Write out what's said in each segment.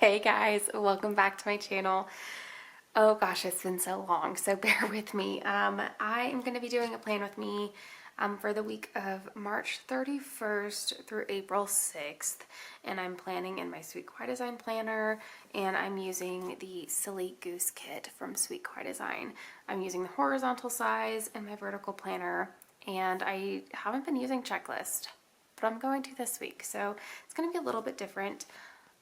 Hey guys, welcome back to my channel. Oh gosh, it's been so long, so bear with me. I am going to be doing a plan with me for the week of March 31st through April 6th, and I'm planning in my Sweet Kawaii Design planner, and I'm using the Silly Goose kit from Sweet Kawaii Design. I'm using the horizontal size in my vertical planner, and I haven't been using checklist, but I'm going to this week, so it's going to be a little bit different.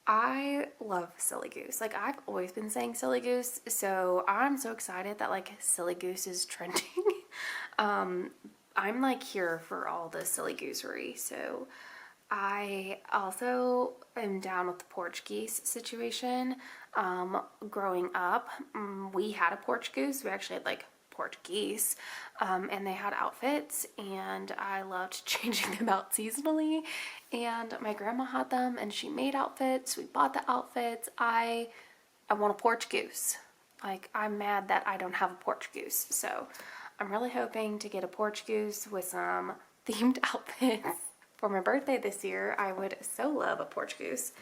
I love Silly Goose. Like, I've always been saying Silly Goose, so I'm so excited that like Silly Goose is trending. I'm like here for all the Silly Goosery. So I also am down with the Portuguese situation. Growing up, we had a Portuguese. We actually had like Portuguese, and they had outfits, and I loved changing them out seasonally. And my grandma had them, and she made outfits. We bought the outfits. I want a Portuguese. Like, I'm mad that I don't have a Portuguese. So I'm really hoping to get a Portuguese with some themed outfits for my birthday this year. I would so love a Portuguese,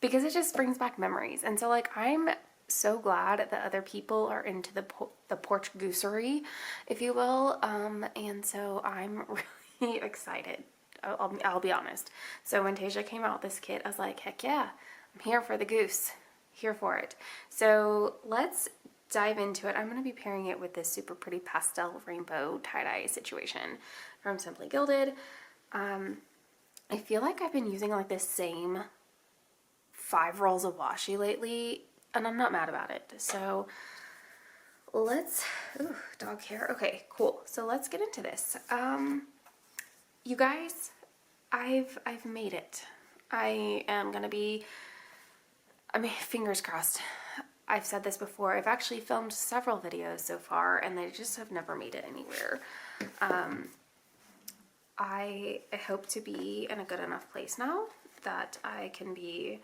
because it just brings back memories. And so like, I'm so glad that other people are into the Portuguesery, if you will. And so I'm really excited. I'll be honest. So when Tesia came out with this kit, I was like, heck yeah, I'm here for the goose. Here for it. So let's dive into it. I'm going to be pairing it with this super pretty pastel rainbow tie-dye situation from Simply Gilded. I feel like I've been using like the same 5 rolls of washi lately, and I'm not mad about it. So let's, ooh, dog hair. Okay, cool. So let's get into this. You guys, I've made it. I am gonna be, fingers crossed. I've said this before. I've actually filmed several videos so far, and they just have never made it anywhere. I hope to be in a good enough place now that I can be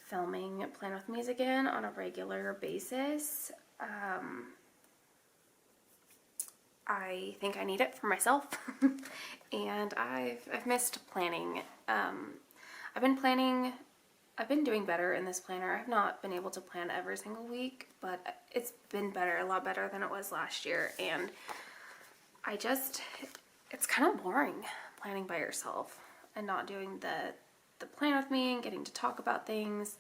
filming Plan With Me's again on a regular basis. I think I need it for myself, and I've missed planning. I've been doing better in this planner. I've not been able to plan every single week, but it's been better, a lot better than it was last year. And it's kind of boring planning by yourself and not doing the plan with me and getting to talk about things.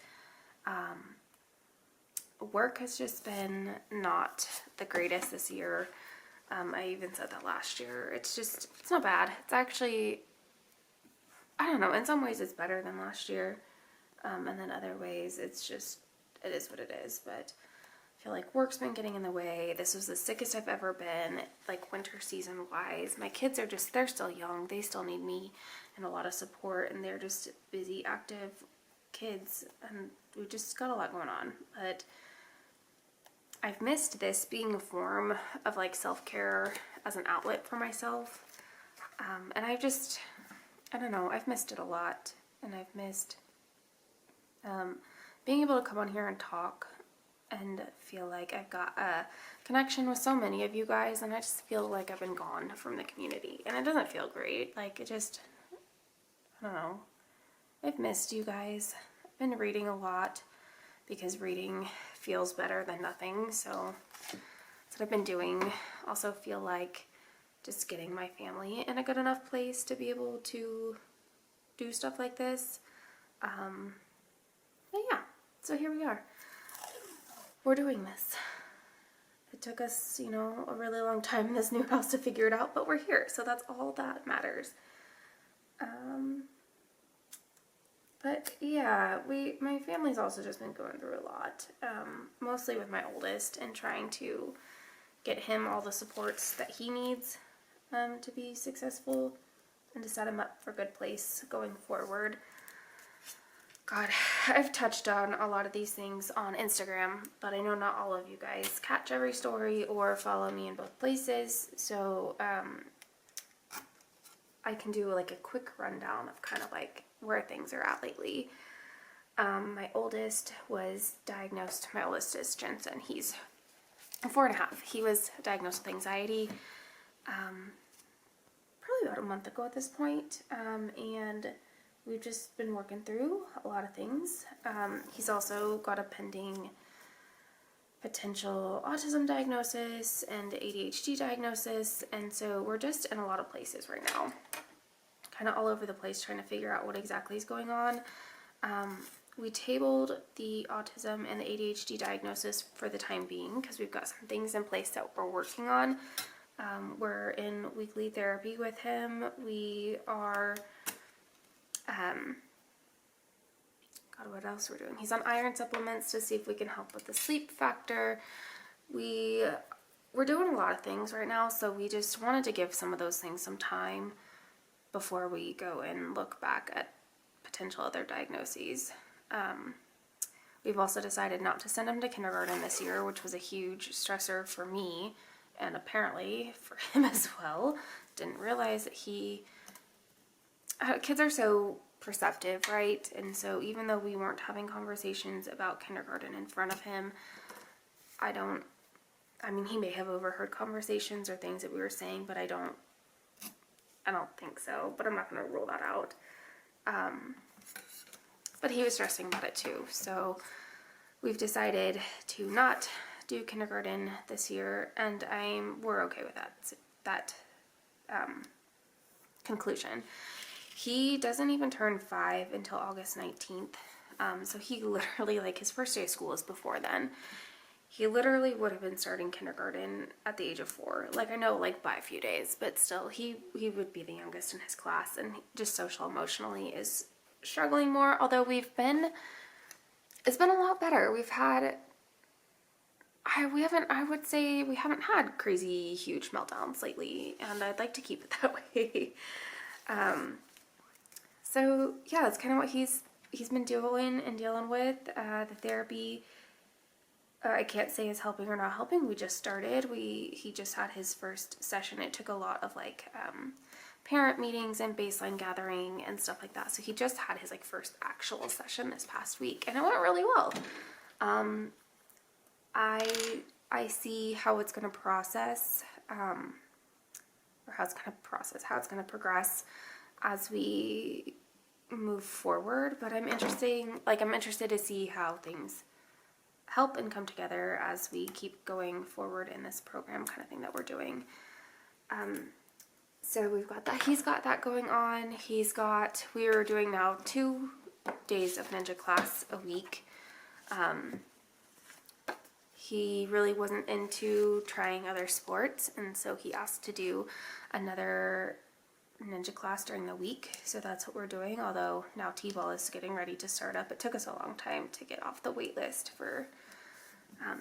Work has just been not the greatest this year. I even said that last year. It's not bad. It's actually, I don't know, in some ways it's better than last year. And then other ways it is what it is. But I feel like work's been getting in the way. This was the sickest I've ever been, like winter season wise. My kids they're still young. They still need me and a lot of support, and they're just busy, active kids, and we've just got a lot going on. But I've missed this being a form of like self-care as an outlet for myself. And I don't know, I've missed it a lot. And I've missed being able to come on here and talk and feel like I've got a connection with so many of you guys, and I just feel like I've been gone from the community, and it doesn't feel great. Like, I don't know. I've missed you guys. I've been reading a lot because reading feels better than nothing, so that's what I've been doing. Also feel like just getting my family in a good enough place to be able to do stuff like this. But yeah, so here we are. We're doing this. It took us, a really long time in this new house to figure it out, but we're here, so that's all that matters. But yeah, my family's also just been going through a lot, mostly with my oldest, and trying to get him all the supports that he needs to be successful and to set him up for a good place going forward. God, I've touched on a lot of these things on Instagram, but I know not all of you guys catch every story or follow me in both places, so I can do like a quick rundown of kind of like where things are at lately. My oldest is Jensen. He's 4.5. He was diagnosed with anxiety probably about a month ago at this point, and we've just been working through a lot of things. He's also got a pending potential autism diagnosis and ADHD diagnosis, and so we're just in a lot of places right now, kind of all over the place, trying to figure out what exactly is going on. We tabled the autism and the ADHD diagnosis for the time being because we've got some things in place that we're working on. We're in weekly therapy with him. We are, God, what else we're doing? He's on iron supplements to see if we can help with the sleep factor. We're doing a lot of things right now, so we just wanted to give some of those things some time before we go and look back at potential other diagnoses. We've also decided not to send him to kindergarten this year, which was a huge stressor for me and apparently for him as well. Didn't realize that kids are so perceptive, right? And so even though we weren't having conversations about kindergarten in front of him, he may have overheard conversations or things that we were saying, but I don't think so, but I'm not going to rule that out. But he was stressing about it too, so we've decided to not do kindergarten this year, and we're okay with that conclusion. He doesn't even turn 5 until August 19th, so he literally, like, his first day of school is before then. He literally would have been starting kindergarten at the age of 4. Like, I know, like, by a few days, but still, he would be the youngest in his class, and just social emotionally is struggling more, although it's been a lot better. I would say we haven't had crazy huge meltdowns lately, and I'd like to keep it that way. So yeah, that's kind of what he's been dealing with. The therapy, I can't say is helping or not helping. We just started. He just had his first session. It took a lot of parent meetings and baseline gathering and stuff like that. So he just had his first actual session this past week, and it went really well. I see how it's going to process, or how it's going to progress as we move forward. But I'm interested to see how things help and come together as we keep going forward in this program kind of thing that we're doing. So we've got that. He's got that going on. We are doing now 2 days of ninja class a week. He really wasn't into trying other sports, and so he asked to do another ninja class during the week. So that's what we're doing, although now T-ball is getting ready to start up. It took us a long time to get off the wait list for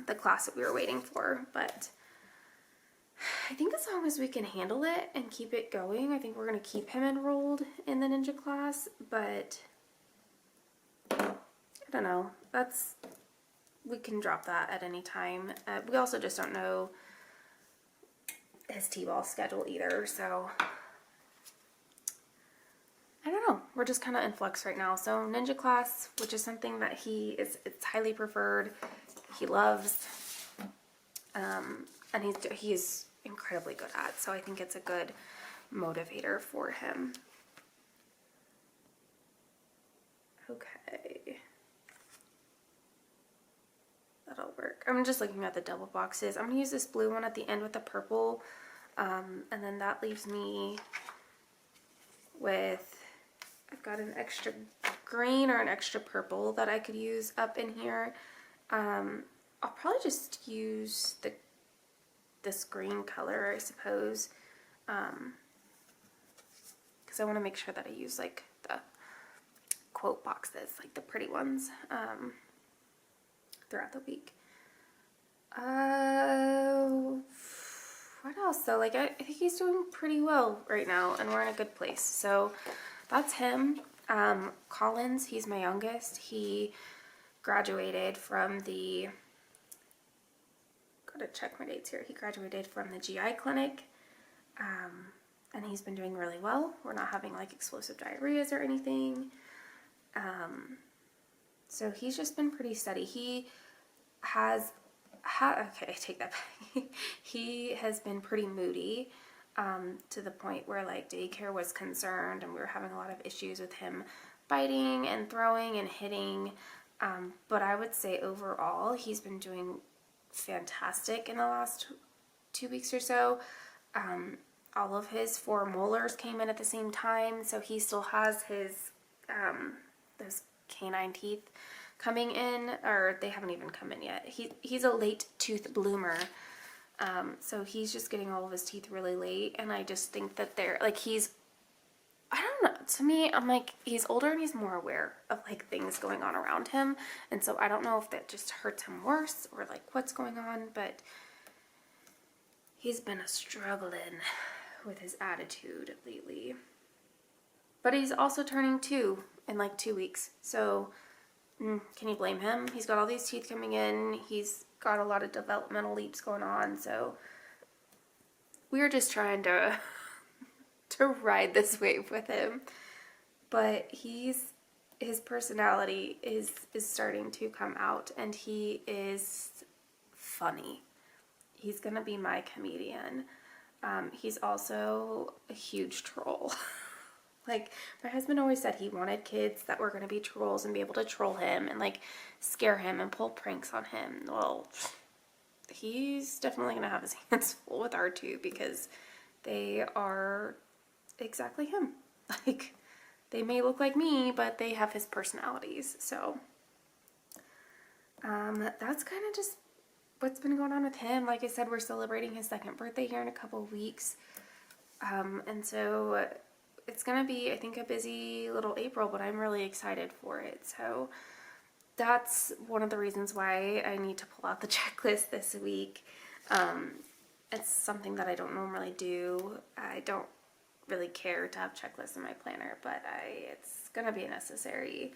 the class that we were waiting for, but I think as long as we can handle it and keep it going, I think we're going to keep him enrolled in the ninja class, but I don't know. We can drop that at any time. We also just don't know his T-ball schedule either, so I don't know. We're just kind of in flux right now. So ninja class, which is something that it's highly preferred. He loves, and he's incredibly good at. So I think it's a good motivator for him. Okay. That'll work. I'm just looking at the double boxes. I'm going to use this blue one at the end with the purple. And then that leaves me with, I've got an extra green or an extra purple that I could use up in here. I'll probably just use this green color, I suppose. Because I want to make sure that I use the quote boxes, the pretty ones. Throughout the week. What else though? I think he's doing pretty well right now, and we're in a good place. So that's him. Collins, he's my youngest. He graduated from gotta check my dates here. He graduated from the GI clinic, and he's been doing really well. We're not having explosive diarrheas or anything. So he's just been pretty steady. He has okay, I take that back. He has been pretty moody, to the point where daycare was concerned, and we were having a lot of issues with him biting and throwing and hitting. But I would say overall, he's been doing fantastic in the last 2 weeks or so. All of his 4 molars came in at the same time, so he still has his those canine teeth coming in, or they haven't even come in yet. He's a late tooth bloomer, so he's just getting all of his teeth really late, and I just think that they're like I don't know. To me, I'm like, he's older and he's more aware of like things going on around him, and so I don't know if that just hurts him worse or like what's going on, but he's been struggling with his attitude lately. But he's also turning 2 in like 2 weeks, so can you blame him? He's got all these teeth coming in. He's got a lot of developmental leaps going on, so we're just trying to ride this wave with him. But his personality is starting to come out, and he is funny. He's gonna be my comedian. He's also a huge troll. Like, my husband always said he wanted kids that were going to be trolls and be able to troll him and, like, scare him and pull pranks on him. Well, he's definitely going to have his hands full with our 2 because they are exactly him. Like, they may look like me, but they have his personalities. So, that's kind of just what's been going on with him. Like I said, we're celebrating his 2nd birthday here in a couple of weeks. And so it's going to be, I think, a busy little April, but I'm really excited for it. So that's one of the reasons why I need to pull out the checklist this week. It's something that I don't normally do. I don't really care to have checklists in my planner, but it's going to be necessary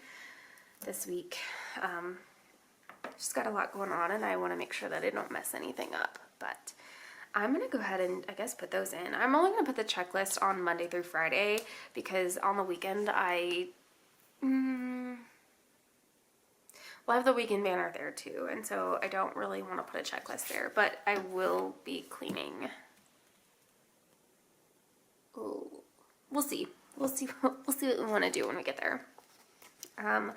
this week. Just got a lot going on, and I want to make sure that I don't mess anything up. But I'm going to go ahead and, I guess, put those in. I'm only going to put the checklist on Monday through Friday because on the weekend I have the weekend banner there too, and so I don't really want to put a checklist there, but I will be cleaning. Oh, we'll see. We'll see what we want to do when we get there. I'm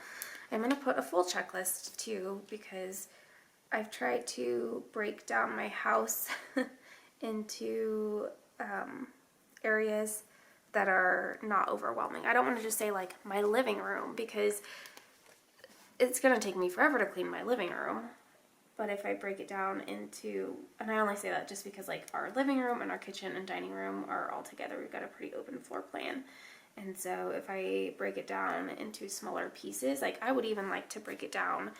going to put a full checklist too because I've tried to break down my house into areas that are not overwhelming. I don't want to just say like my living room because it's going to take me forever to clean my living room. But if I break it down into, and I only say that just because like our living room and our kitchen and dining room are all together. We've got a pretty open floor plan. And so if I break it down into smaller pieces, like I would even like to break it down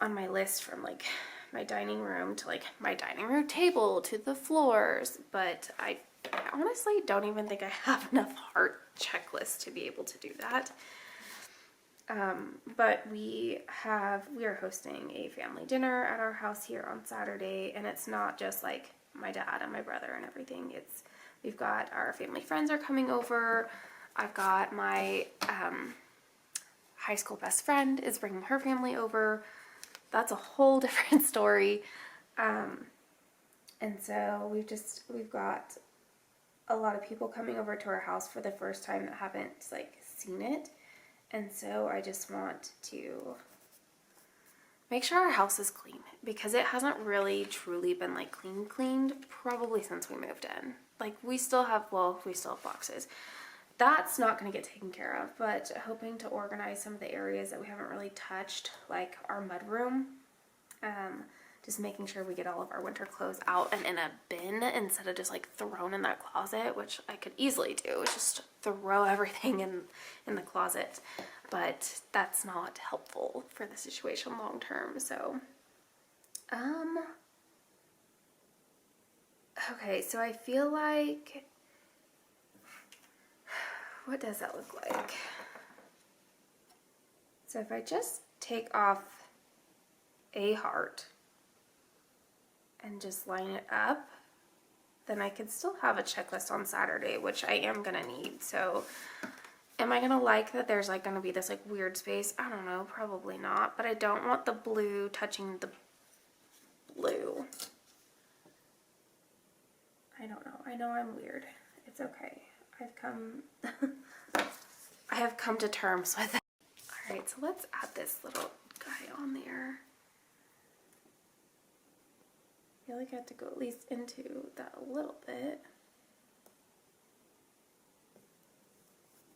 on my list from like my dining room to like my dining room table to the floors. But I honestly don't even think I have enough heart checklists to be able to do that. But we are hosting a family dinner at our house here on Saturday, and it's not just like my dad and my brother and everything. We've got our family friends are coming over. I've got my high school best friend is bringing her family over. That's a whole different story. And so we've got a lot of people coming over to our house for the first time that haven't like seen it. And so I just want to make sure our house is clean because it hasn't really truly been like cleaned probably since we moved in. Like we still have boxes. That's not going to get taken care of, but hoping to organize some of the areas that we haven't really touched, like our mudroom. Just making sure we get all of our winter clothes out and in a bin instead of just like thrown in that closet, which I could easily do. Just throw everything in the closet, but that's not helpful for the situation long term. So, okay, so I feel like, what does that look like? So if I just take off a heart and just line it up, then I could still have a checklist on Saturday, which I am gonna need. So am I gonna like that there's like gonna be this like weird space? I don't know, probably not, but I don't want the blue touching the blue. I don't know. I know I'm weird. It's okay. I have come to terms with it. All right, so let's add this little guy on there. I feel like I have to go at least into that a little bit.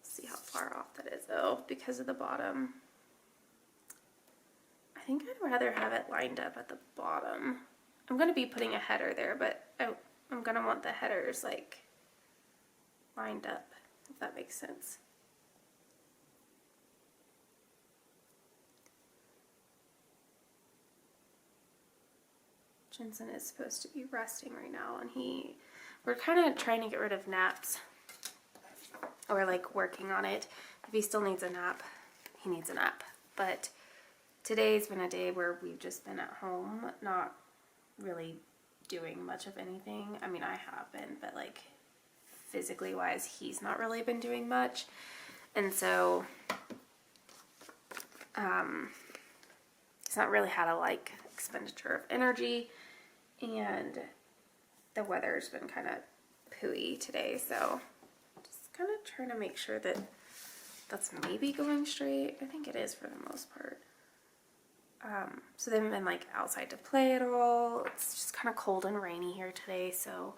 See how far off that is though, because of the bottom. I think I'd rather have it lined up at the bottom. I'm going to be putting a header there, but I'm going to want the headers like lined up, if that makes sense. Jensen is supposed to be resting right now, and we're kind of trying to get rid of naps, or like working on it. If he still needs a nap, he needs a nap. But today's been a day where we've just been at home, not really doing much of anything. I mean, I have been, but like physically wise, he's not really been doing much. And so he's not really had a like expenditure of energy, and the weather's been kind of pooey today, so just kind of trying to make sure that that's maybe going straight. I think it is for the most part. So they haven't been like outside to play at all. It's just kind of cold and rainy here today, so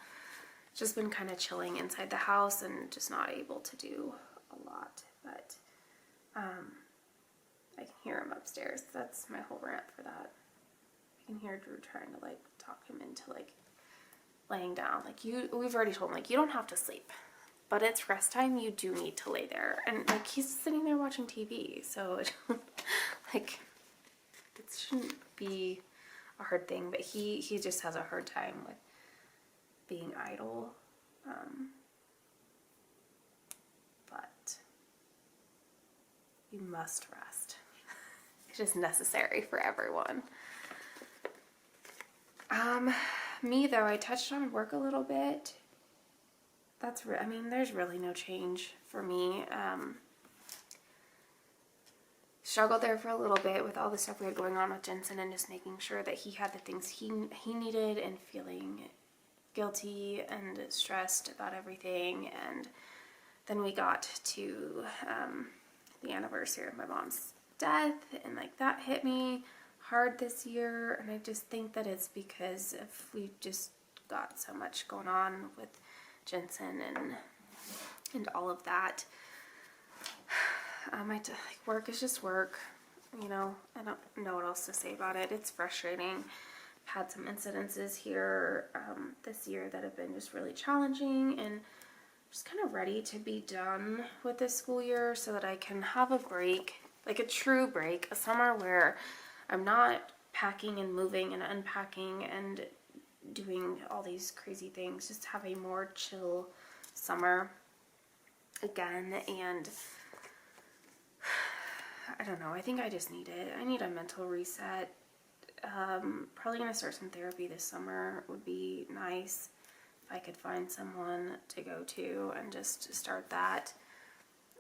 just been kind of chilling inside the house and just not able to do a lot. But I can hear him upstairs. That's my whole rant for that. I can hear Drew trying to like talk him into like laying down. Like we've already told him like you don't have to sleep, but it's rest time. You do need to lay there, and like he's sitting there watching TV, so like it shouldn't be a hard thing. But he just has a hard time with being idle. But you must rest. It's just necessary for everyone. Me though, I touched on work a little bit. I mean, there's really no change for me. Struggled there for a little bit with all the stuff we had going on with Jensen, and just making sure that he had the things he needed, and feeling guilty and stressed about everything. And then we got to the anniversary of my mom's death, and like that hit me hard this year. And I just think that it's because we just got so much going on with Jensen and all of that. Work is just work, you know. I don't know what else to say about it. It's frustrating. I've had some incidences here this year that have been just really challenging, and just kind of ready to be done with this school year so that I can have a break, like a true break, a summer where I'm not packing and moving and unpacking and doing all these crazy things. Just have a more chill summer again. And I don't know, I think I just need it. I need a mental reset. Probably gonna start some therapy this summer. Would be nice if I could find someone to go to and just start that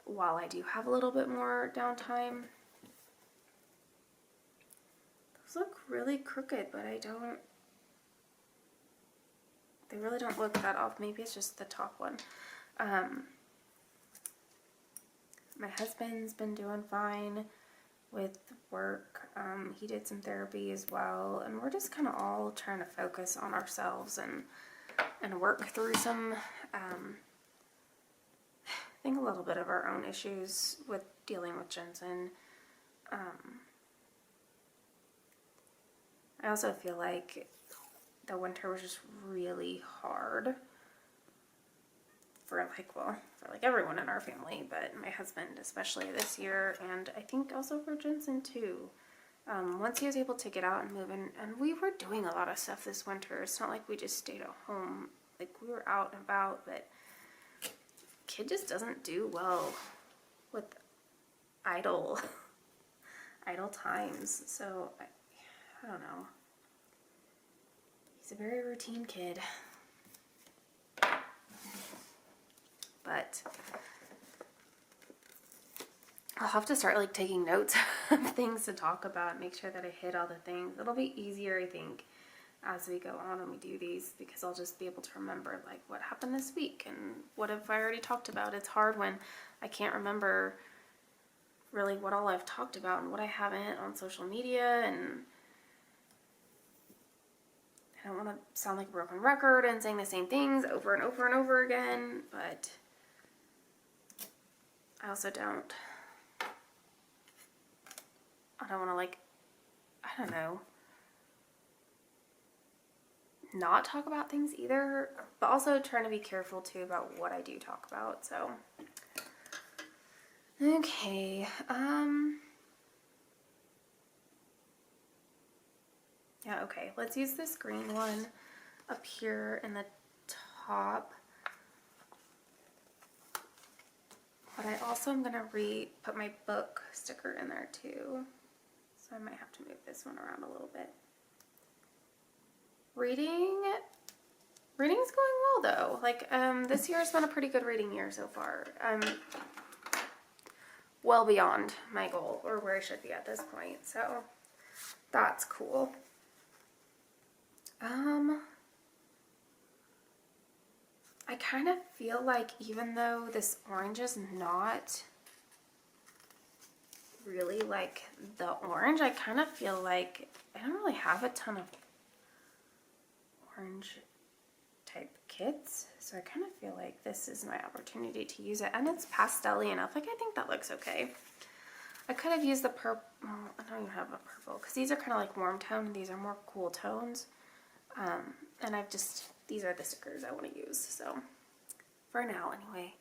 while I do have a little bit more downtime. Those look really crooked, but they really don't look that off. Maybe it's just the top one. My husband's been doing fine with work. He did some therapy as well, and we're just kind of all trying to focus on ourselves and work through some, I think, a little bit of our own issues with dealing with Jensen. I also feel like the winter was just really hard for everyone in our family, but my husband especially this year, and I think also for Jensen too. Once he was able to get out and move in, and we were doing a lot of stuff this winter. It's not like we just stayed at home. Like, we were out and about, but kid just doesn't do well with idle times. So I don't know. He's a very routine kid. But I'll have to start like taking notes of things to talk about, make sure that I hit all the things. It'll be easier, I think, as we go on and we do these, because I'll just be able to remember like what happened this week and what have I already talked about. It's hard when I can't remember really what all I've talked about and what I haven't on social media, and I don't want to sound like a broken record and saying the same things over and over and over again, but I also don't want to, like, I don't know, not talk about things either, but also trying to be careful too about what I do talk about. So okay, yeah, okay, let's use this green one up here in the top, but I also am gonna put my book sticker in there too, so I might have to move this one around a little bit. Reading's going well though. Like, this year has been a pretty good reading year so far. I'm well beyond my goal, or where I should be at this point, so that's cool. I kind of feel like even though this orange is not really like the orange, I kind of feel like I don't really have a ton of orange type kits, so I kind of feel like this is my opportunity to use it, and it's pastel-y enough. Like, I think that looks okay. I could have used the purple. Well, I don't even have a purple because these are kind of like warm tone and these are more cool tones, and these are the stickers I want to use, so for now anyway.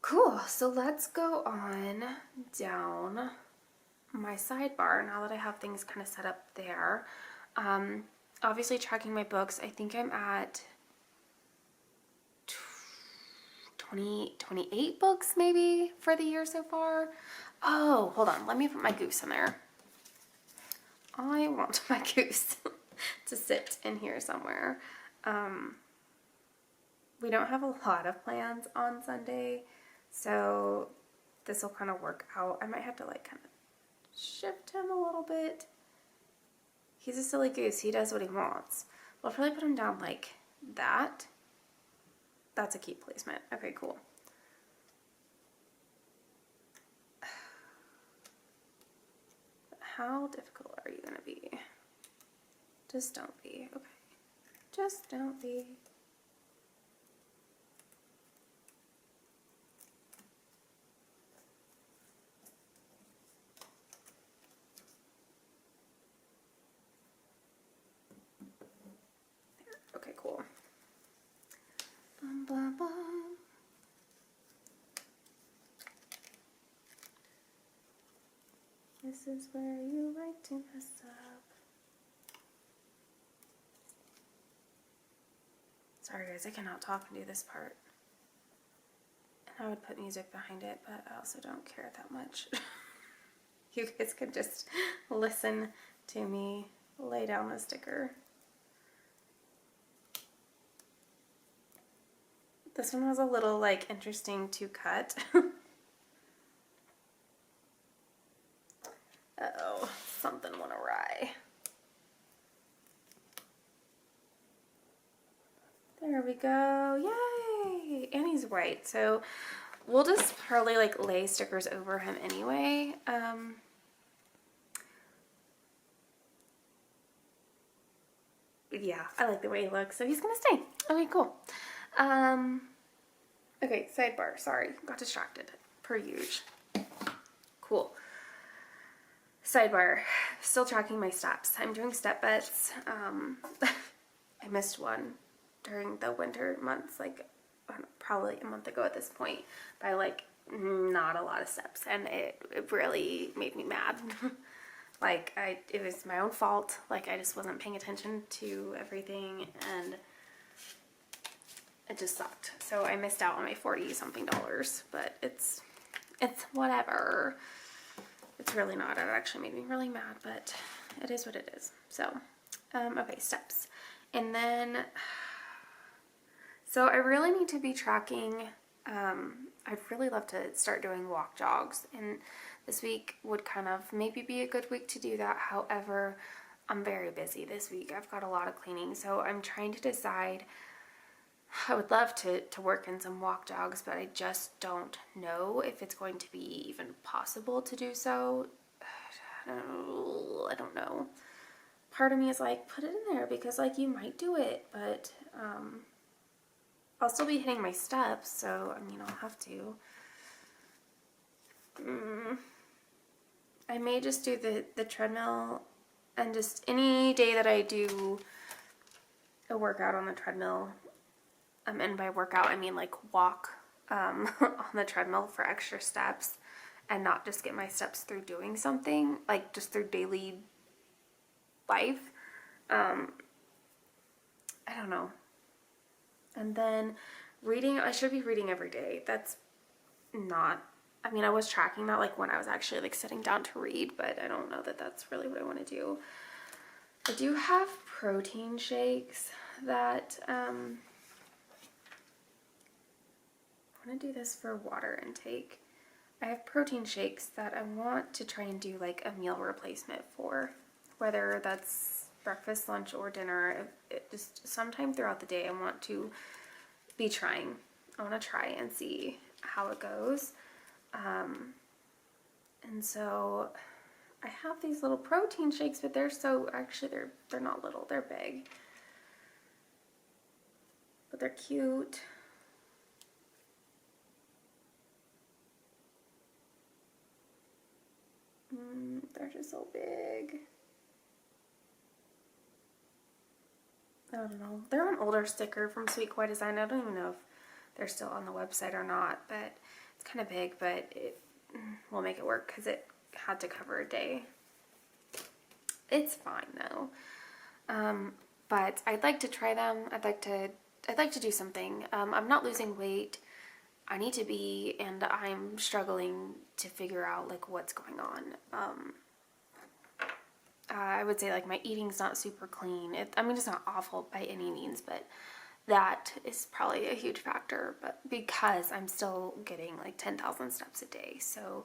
Cool, so let's go on down my sidebar now that I have things kind of set up there. Obviously tracking my books, I think I'm at 28 books maybe for the year so far. Oh, hold on, let me put my goose in there. I want my goose to sit in here somewhere. We don't have a lot of plans on Sunday, so this will kind of work out. I might have to like kind of shift him a little bit. He's a silly goose. He does what he wants. We'll probably put him down like that. That's a key placement. Okay, cool. How difficult are you going to be? Just don't be. Okay. Just don't be. Okay, cool. Bum, bum, bum. This is where you like to mess up. Sorry guys, I cannot talk and do this part. And I would put music behind it, but I also don't care that much. You guys could just listen to me lay down a sticker. This one was a little like interesting to cut. Uh-oh, something went awry. There we go, yay! And he's white, so we'll just probably like lay stickers over him anyway. Yeah, I like the way he looks, so he's gonna stay. Okay, cool. Okay, sidebar, sorry, got distracted, per usual. Cool. Sidebar, still tracking my steps. I'm doing step bets. I missed one during the winter months, like probably a month ago at this point, by like not a lot of steps, and it really made me mad. Like, it was my own fault. Like, I just wasn't paying attention to everything, and it just sucked. So I missed out on my $40-something, but it's whatever. It's really not. It actually made me really mad, but it is what it is. So, okay, steps. And then, so I really need to be tracking, I'd really love to start doing walk jogs, and this week would kind of maybe be a good week to do that. However, I'm very busy this week. I've got a lot of cleaning, so I'm trying to decide. I would love to work in some walk jogs, but I just don't know if it's going to be even possible to do so. I don't know. Part of me is like, put it in there because like you might do it, but I'll still be hitting my steps, so I mean I'll have to. I may just do the treadmill, and just any day that I do a workout on the treadmill, and by workout I mean like walk on the treadmill for extra steps, and not just get my steps through doing something, like just through daily life. I don't know. And then reading, I should be reading every day. That's not, I mean, I was tracking that like when I was actually like sitting down to read, but I don't know that that's really what I want to do. I do have protein shakes that I want to do this for water intake. I have protein shakes that I want to try and do like a meal replacement for, whether that's breakfast, lunch, or dinner. Just sometime throughout the day I want to be trying. I want to try and see how it goes. And so I have these little protein shakes, but they're not little, they're big. But they're cute. They're just so big. I don't know. They're an older sticker from Sweet Kawaii Design. I don't even know if they're still on the website or not, but it's kind of big, but it will make it work because it had to cover a day. It's fine though. But I'd like to try them. I'd like to do something. I'm not losing weight. I need to be, and I'm struggling to figure out like what's going on. I would say like my eating's not super clean. I mean, it's not awful by any means, but that is probably a huge factor. But because I'm still getting like 10,000 steps a day, so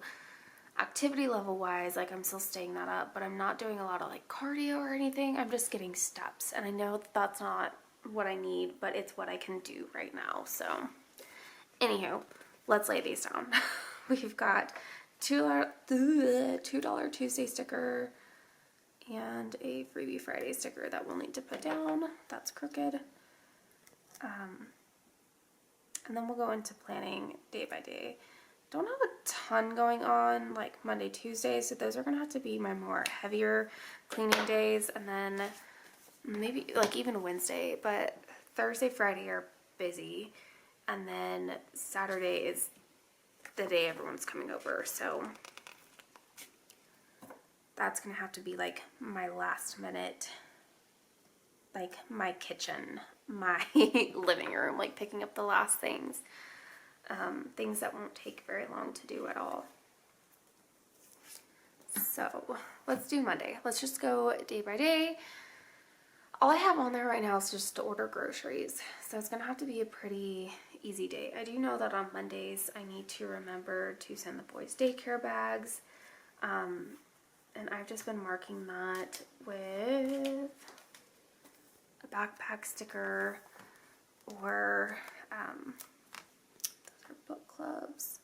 activity level wise, like I'm still staying that up, but I'm not doing a lot of like cardio or anything. I'm just getting steps, and I know that that's not what I need, but it's what I can do right now. So anywho, let's lay these down. We've got $2 Tuesday sticker and a Freebie Friday sticker that we'll need to put down. That's crooked. And then we'll go into planning day by day. Don't have a ton going on like Monday, Tuesday, so those are gonna have to be my more heavier cleaning days, and then maybe like even Wednesday, but Thursday, Friday are busy, and then Saturday is the day everyone's coming over, so that's gonna have to be like my last minute, like my kitchen, my living room, like picking up the last things. Things that won't take very long to do at all. So let's do Monday. Let's just go day by day. All I have on there right now is just to order groceries, so it's gonna have to be a pretty easy day. I do know that on Mondays I need to remember to send the boys daycare bags, and I've just been marking that with a backpack sticker or book clubs.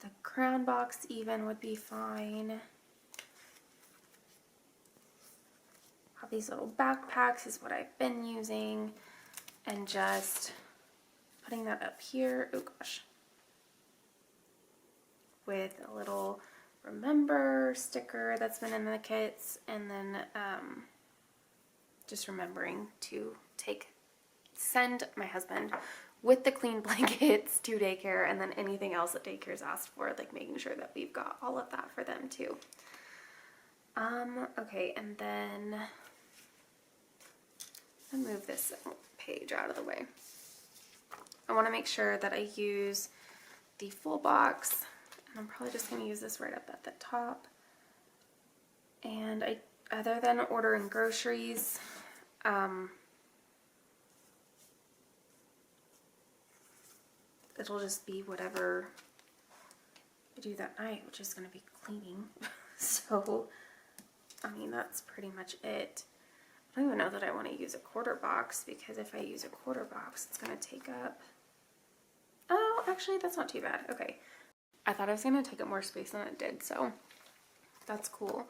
The crown box even would be fine. All these little backpacks is what I've been using, and just putting that up here. Oh gosh. With a little remember sticker that's been in the kits, and then just remembering to send my husband with the clean blankets to daycare, and then anything else that daycare's asked for, like making sure that we've got all of that for them too. Okay, and then I'll move this page out of the way. I want to make sure that I use the full box, and I'm probably just going to use this right up at the top. And other than ordering groceries, it'll just be whatever I do that night, which is going to be cleaning. So, I mean, that's pretty much it. I don't even know that I want to use a quarter box, because if I use a quarter box, it's going to take up... Oh, actually, that's not too bad. Okay. I thought I was going to take up more space than it did, so that's cool.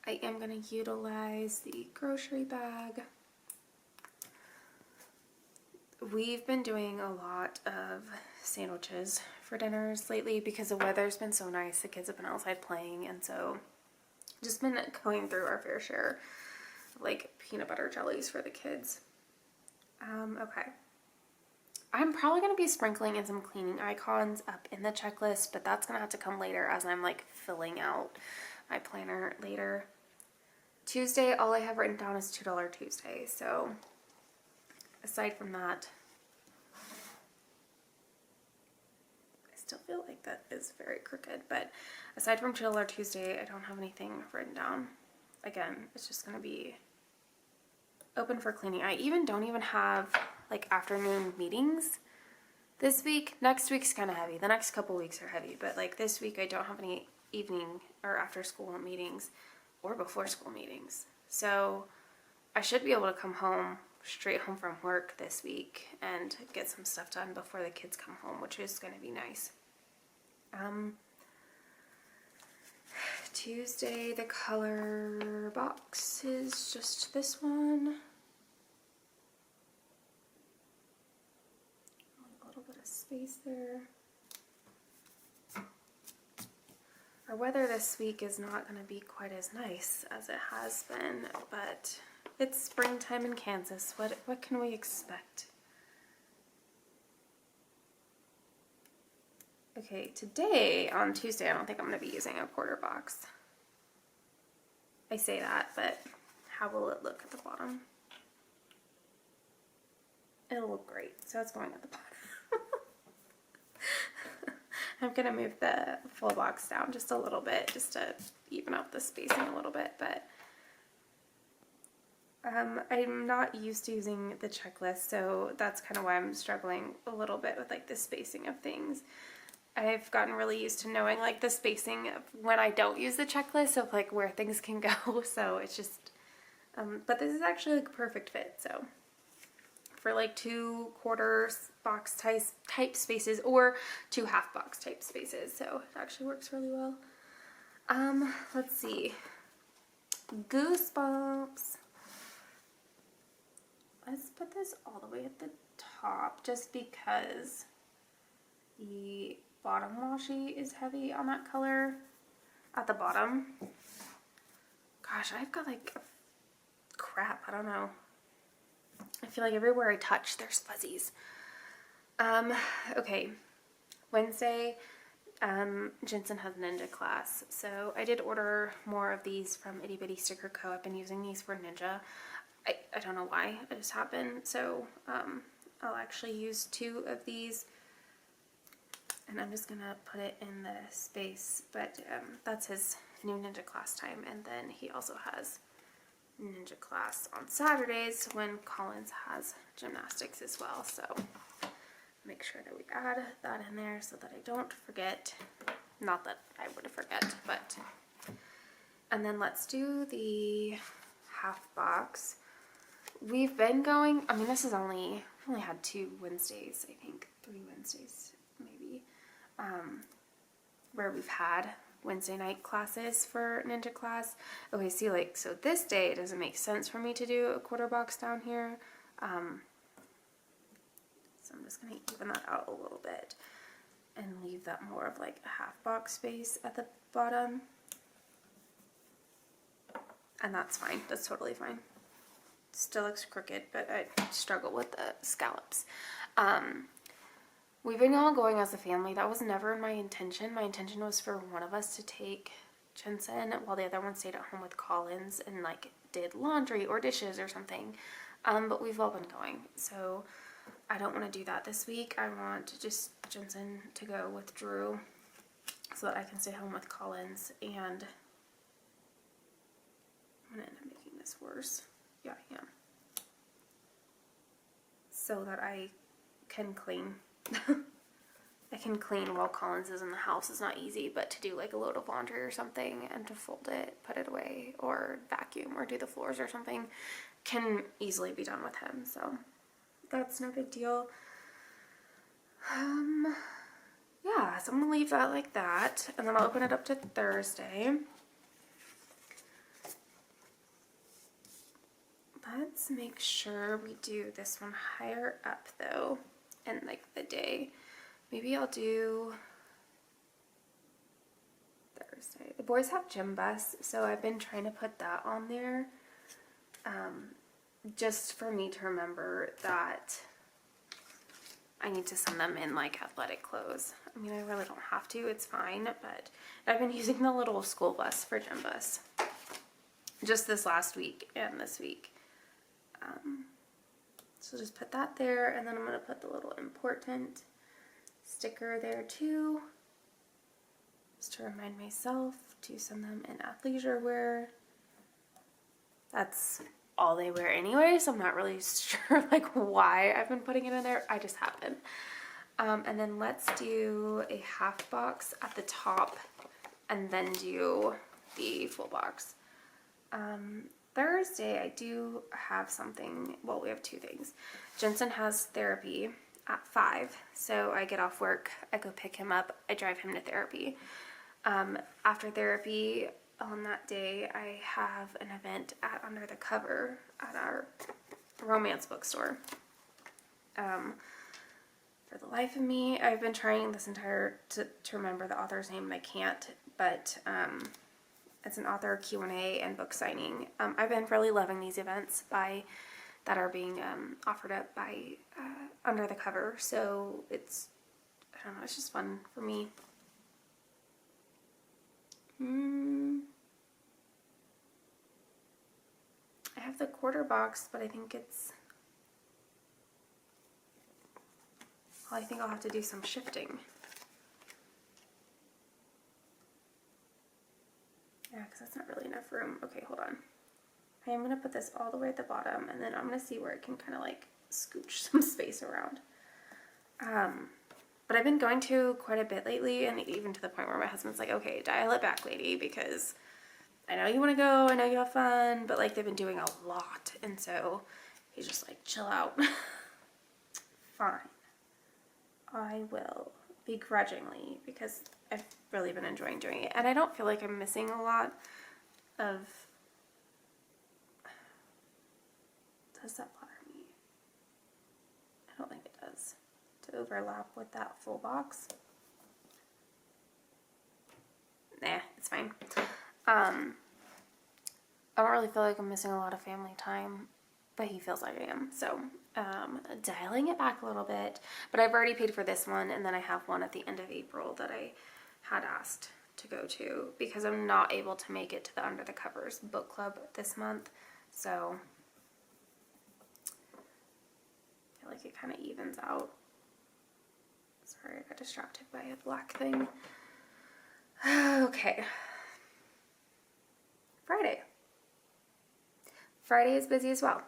I am going to utilize the grocery bag. We've been doing a lot of sandwiches for dinners lately because the weather's been so nice. The kids have been outside playing, and so just been going through our fair share of like peanut butter jellies for the kids. Okay. I'm probably going to be sprinkling in some cleaning icons up in the checklist, but that's going to have to come later as I'm like filling out my planner later. Tuesday, all I have written down is $2 Tuesday, so aside from that, I still feel like that is very crooked, but aside from $2 Tuesday, I don't have anything written down. Again, it's just going to be open for cleaning. I don't even have like afternoon meetings this week. Next week's kind of heavy. The next couple weeks are heavy, but like this week I don't have any evening or after school meetings or before school meetings. So I should be able to come home, straight home from work this week, and get some stuff done before the kids come home, which is going to be nice. Tuesday, the color box is just this one. A little bit of space there. Our weather this week is not going to be quite as nice as it has been, but it's springtime in Kansas. What can we expect? Okay, today, on Tuesday, I don't think I'm going to be using a quarter box. I say that, but how will it look at the bottom? It'll look great, so it's going at the bottom. I'm going to move the full box down just a little bit, just to even out the spacing a little bit, but I'm not used to using the checklist, so that's kind of why I'm struggling a little bit with like the spacing of things. I've gotten really used to knowing like the spacing of when I don't use the checklist of like where things can go, so it's just, but this is actually like a perfect fit, so for like 2 quarter box type spaces or 2 half box type spaces, so it actually works really well. Let's see, Goosebumps. Let's put this all the way at the top just because the bottom washi is heavy on that color at the bottom. Gosh, I've got like crap, I don't know. I feel like everywhere I touch there's fuzzies. Okay, Wednesday, Jensen has Ninja class, so I did order more of these from Itty Bitty Sticker Co. I've been using these for Ninja. I don't know why, it just happened, so I'll actually use 2 of these, and I'm just gonna put it in the space, but that's his new Ninja class time, and then he also has Ninja class on Saturdays when Collins has gymnastics as well, so make sure that we add that in there so that I don't forget. Not that I would forget, but. And then let's do the half box. We've been going, I mean, this is only had 2 Wednesdays, I think 3 Wednesdays maybe, where we've had Wednesday night classes for Ninja class. Okay, see, like, so this day it doesn't make sense for me to do a quarter box down here. So I'm just going to even that out a little bit and leave that more of like a half box space at the bottom. And that's fine. That's totally fine. Still looks crooked, but I struggle with the scallops. We've been all going as a family. That was never my intention. My intention was for one of us to take Jensen while the other one stayed at home with Collins and like did laundry or dishes or something. But we've all been going, so I don't want to do that this week. I want just Jensen to go with Drew so that I can stay home with Collins, and I'm going to end up making this worse. Yeah, I am. So that I can clean. I can clean while Collins is in the house is not easy, but to do like a load of laundry or something and to fold it, put it away, or vacuum or do the floors or something can easily be done with him. So that's no big deal. Yeah, so I'm gonna leave that like that, and then I'll open it up to Thursday. Let's make sure we do this one higher up though, in like the day. Maybe I'll do Thursday. The boys have gym bus, so I've been trying to put that on there, just for me to remember that I need to send them in like athletic clothes. I mean, I really don't have to, it's fine, but I've been using the little school bus for gym bus just this last week and this week. So just put that there, and then I'm going to put the little important sticker there too, just to remind myself to send them in athleisure wear. That's all they wear anyway, so I'm not really sure like why I've been putting it in there. I just have been. And then let's do a half box at the top and then do the full box. Thursday I do have something, well, we have two things. Jensen has therapy at 5, so I get off work, I go pick him up, I drive him to therapy. After therapy on that day, I have an event at Under the Cover at our romance bookstore. For the life of me, I've been trying this entire to remember the author's name and I can't, but it's an author Q&A and book signing. I've been really loving these events that are being offered up by Under the Cover, so it's, I don't know, it's just fun for me. I have the quarter box, but I think it's, well, I think I'll have to do some shifting. Yeah, because that's not really enough room. Okay, hold on. I am going to put this all the way at the bottom, and then I'm going to see where it can kind of like scooch some space around. But I've been going to quite a bit lately, and even to the point where my husband's like, okay, dial it back, lady, because I know you want to go, I know you have fun, but like they've been doing a lot, and so he's just like, chill out. Fine. I will, begrudgingly, because I've really been enjoying doing it, and I don't feel like I'm missing a lot of, does that bother me? I don't think it does, to overlap with that full box. Nah, it's fine. I don't really feel like I'm missing a lot of family time, but he feels like I am, so dialing it back a little bit. But I've already paid for this one, and then I have one at the end of April that I had asked to go to because I'm not able to make it to the Under the Covers book club this month, so I feel like it kind of evens out. Sorry, I got distracted by a black thing. Okay. Friday is busy as well.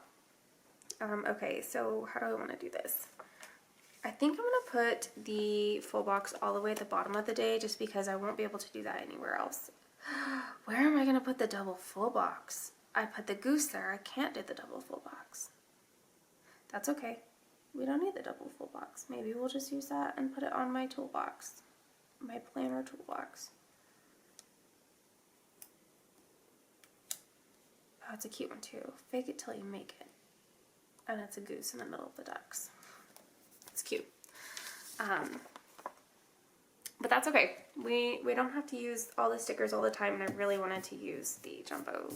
Okay, so how do I want to do this? I think I'm going to put the full box all the way at the bottom of the day just because I won't be able to do that anywhere else. Where am I going to put the double full box? I put the goose there. I can't do the double full box. That's okay. We don't need the double full box. Maybe we'll just use that and put it on my toolbox. My planner toolbox. Oh, it's a cute one too. Fake it till you make it. And it's a goose in the middle of the ducks. It's cute. But that's okay. We don't have to use all the stickers all the time, and I really wanted to use the jumbo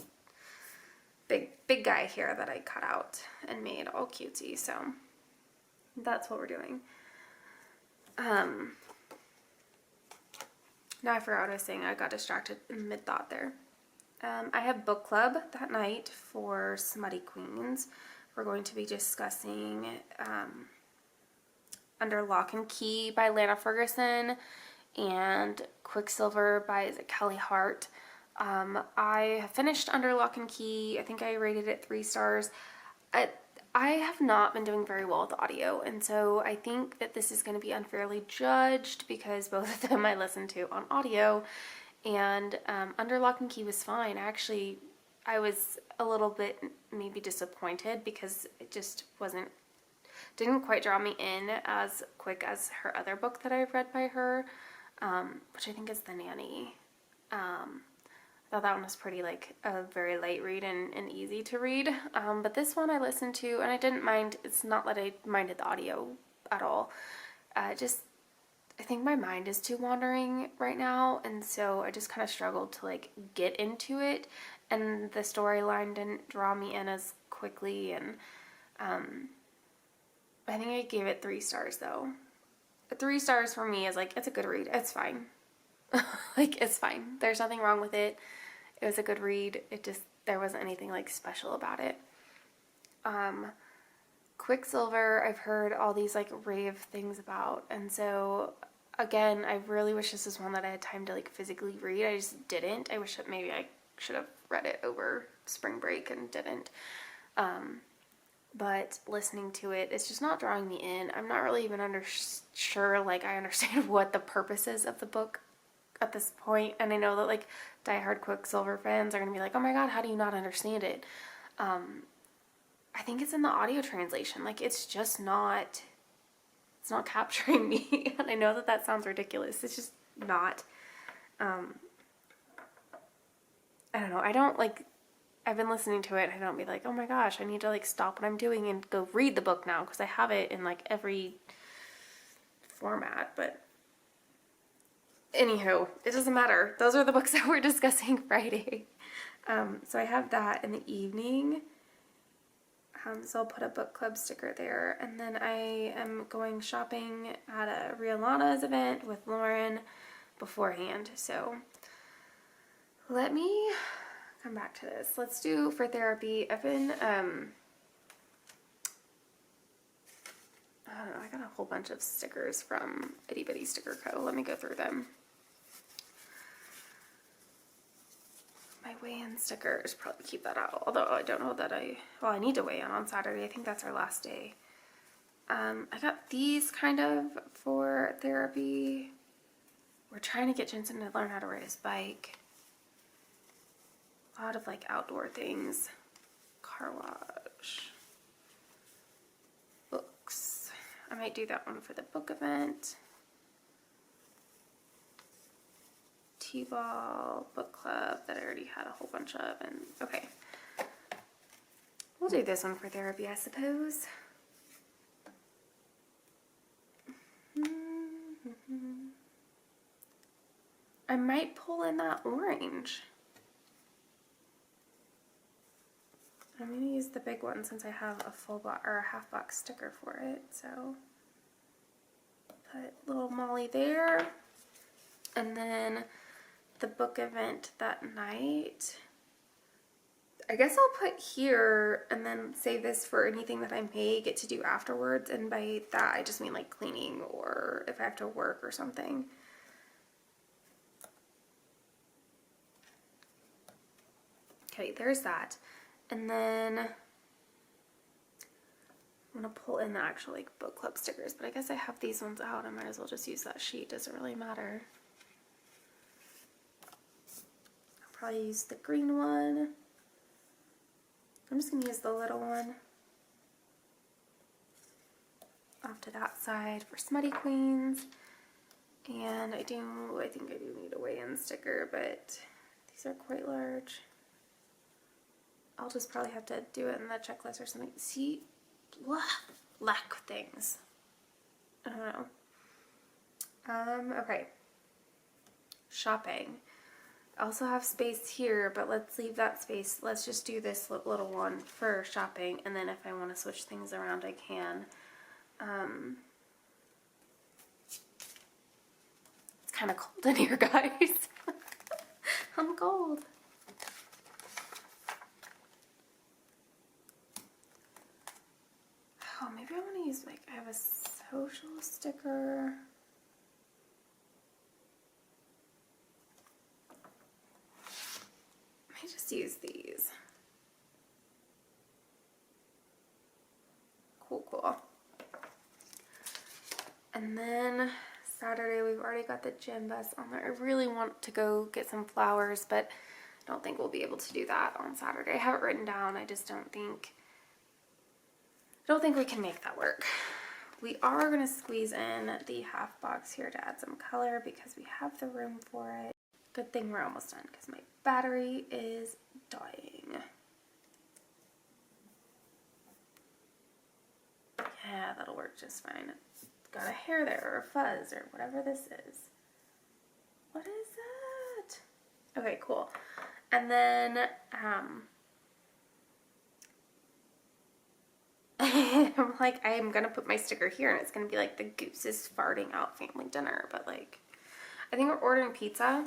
big guy here that I cut out and made all cutesy, so that's what we're doing. Now I forgot what I was saying. I got distracted in mid-thought there. I have book club that night for Smutty Queens. We're going to be discussing Under Lock and Key by Lana Ferguson and Quicksilver by, is it Kelly Hart? I have finished Under Lock and Key. I think I rated it 3 stars. I have not been doing very well with audio, and so I think that this is going to be unfairly judged because both of them I listened to on audio, and Under Lock and Key was fine. Actually, I was a little bit maybe disappointed because it just didn't quite draw me in as quick as her other book that I've read by her, which I think is The Nanny. I thought that one was pretty like a very light read and easy to read. But this one I listened to and I didn't mind. It's not that I minded the audio at all. I think my mind is too wandering right now, and so I just kind of struggled to like get into it, and the storyline didn't draw me in as quickly, and I think I gave it 3 stars though. 3 stars for me is like, it's a good read. It's fine. Like, it's fine. There's nothing wrong with it. It was a good read. There wasn't anything like special about it. Quicksilver, I've heard all these like rave things about, and so again, I really wish this was one that I had time to like physically read. I just didn't. I wish that maybe I should have read it over spring break and didn't. But listening to it, it's just not drawing me in. I'm not really even sure like I understand what the purpose is of the book at this point, and I know that like diehard Quicksilver fans are gonna be like, oh my god, how do you not understand it? I think it's in the audio translation. Like, it's not capturing me. And I know that sounds ridiculous. It's just not. I don't know. I've been listening to it. I don't be like, oh my gosh, I need to like stop what I'm doing and go read the book now, because I have it in like every format. But anywho, it doesn't matter. Those are the books that we're discussing Friday. So I have that in the evening. So I'll put a book club sticker there. And then I am going shopping at a Rihanna's event with Lauren beforehand. So let me come back to this. Let's do for therapy. I've been, I don't know, I got a whole bunch of stickers from Itty Bitty Sticker Co. Let me go through them. My weigh-in stickers, probably keep that out. Although I don't know that I need to weigh in on Saturday. I think that's our last day. I got these kind of for therapy. We're trying to get Jensen to learn how to ride his bike. A lot of like outdoor things. Car wash. Books. I might do that one for the book event. T-ball, book club that I already had a whole bunch of, and okay. We'll do this one for therapy, I suppose. I might pull in that orange. I'm going to use the big one since I have a full box or a half box sticker for it. So put little Molly there, and then the book event that night, I guess I'll put here and then save this for anything that I may get to do afterwards. And by that, I just mean like cleaning or if I have to work or something. Okay, there's that. And then I'm gonna pull in the actual like book club stickers, but I guess I have these ones out. I might as well just use that sheet. Doesn't really matter. Probably use the green one. I'm just gonna use the little one off to that side for Smutty Queens. And I think I do need a weigh-in sticker, but these are quite large. I'll just probably have to do it in the checklist or something. See, lack things. I don't know. Okay. Shopping. I also have space here, but let's leave that space. Let's just do this little one for shopping, and then if I want to switch things around, I can. It's kind of cold in here, guys. I'm cold. Oh, maybe I want to use, like, I have a social sticker. I just use these. cool. And then Saturday, we've already got the gym bus on there. I really want to go get some flowers, but I don't think we'll be able to do that on Saturday. I have it written down. I just don't think we can make that work. We are going to squeeze in the half box here to add some color because we have the room for it. Good thing we're almost done because my battery is dying. Yeah, that'll work just fine. Got a hair there or a fuzz or whatever this is. What is that? Okay, cool. And then I'm like, I'm gonna put my sticker here and it's gonna be like the goose is farting out family dinner, but like I think we're ordering pizza.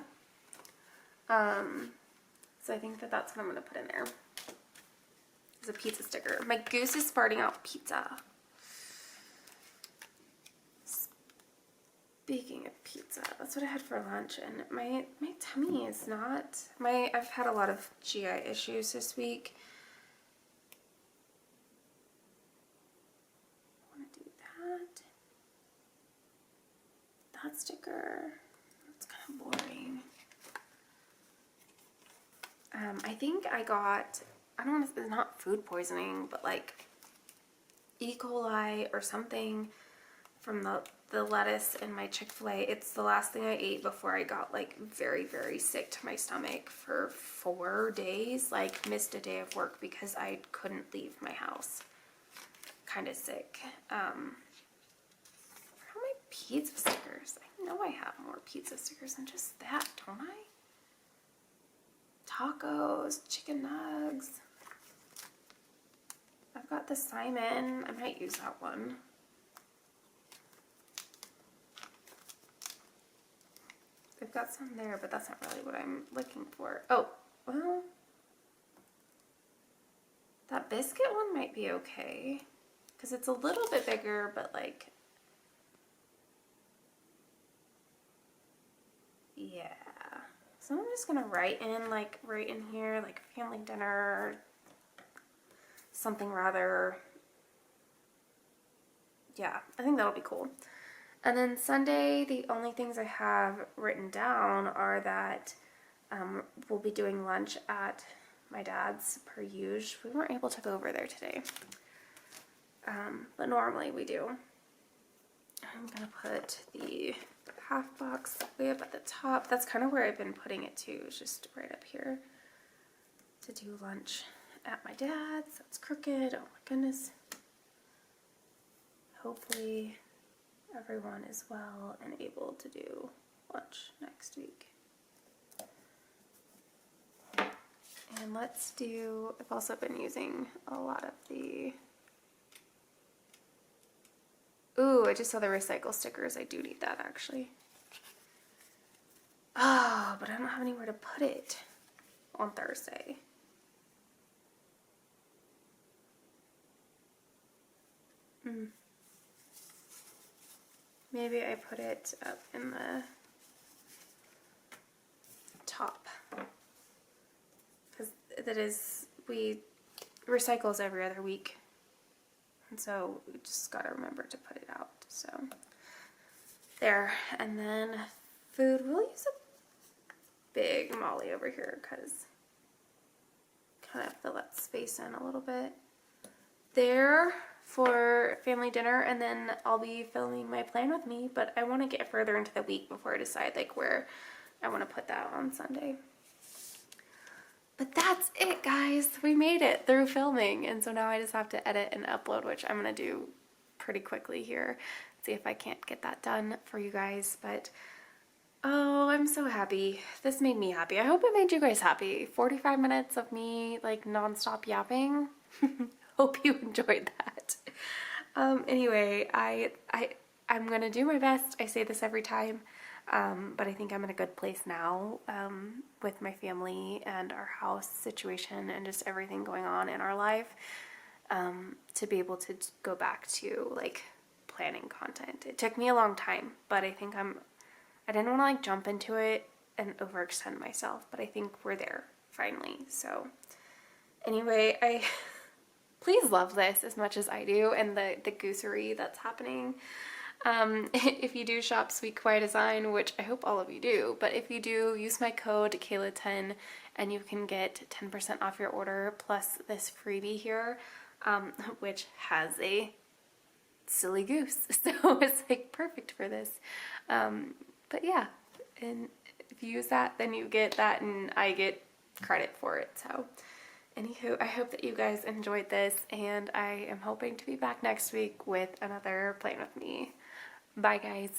So I think that that's what I'm gonna put in there. It's a pizza sticker. My goose is farting out pizza. Speaking of pizza, that's what I had for lunch, and my tummy is not, I've had a lot of GI issues this week. I want to do that sticker, that's kind of boring. I think I got, I don't know if it's not food poisoning, but like E. coli or something from the lettuce in my Chick-fil-A. It's the last thing I ate before I got like very, very sick to my stomach for 4 days. Like missed a day of work because I couldn't leave my house. Kind of sick. Where are my pizza stickers? I know I have more pizza stickers than just that, don't I? Tacos, chicken nugs. I've got the Simon. I might use that one. I've got some there, but that's not really what I'm looking for. Oh, well, that biscuit one might be okay because it's a little bit bigger, but like, yeah. So I'm just gonna write in, like, right in here, like family dinner, something rather, yeah, I think that'll be cool. And then Sunday, the only things I have written down are that we'll be doing lunch at my dad's per usual. We weren't able to go over there today, but normally we do. I'm gonna put the half box way up at the top. That's kind of where I've been putting it too, is just right up here to do lunch at my dad's. That's crooked, oh my goodness. Hopefully everyone is well and able to do lunch next week. And let's do, I've also been using a lot of the, ooh, I just saw the recycle stickers. I do need that actually. Oh, but I don't have anywhere to put it on Thursday. Maybe I put it up in the top. Because that is, we recycles every other week. And so we just gotta remember to put it out. So there. And then food, we'll use a big Molly over here because kind of fill that space in a little bit there for family dinner, and then I'll be filming my plan with me, but I want to get further into the week before I decide like where I want to put that on Sunday. But that's it, guys. We made it through filming, and so now I just have to edit and upload, which I'm gonna do pretty quickly here. See if I can't get that done for you guys, but oh, I'm so happy. This made me happy. I hope it made you guys happy. 45 minutes of me like nonstop yapping. Hope you enjoyed that. Anyway, I'm gonna do my best. I say this every time, but I think I'm in a good place now with my family and our house situation and just everything going on in our life to be able to go back to like planning content. It took me a long time, but I think I didn't want to like jump into it and overextend myself, but I think we're there finally. So anyway, please love this as much as I do, and the goosery that's happening. If you do shop Sweet Kawaii Design, which I hope all of you do, but if you do, use my code Kayla10 and you can get 10% off your order plus this freebie here, which has a silly goose. So it's like perfect for this. But yeah, and if you use that, then you get that and I get credit for it. So anywho, I hope that you guys enjoyed this, and I am hoping to be back next week with another Plan With Me. Bye, guys.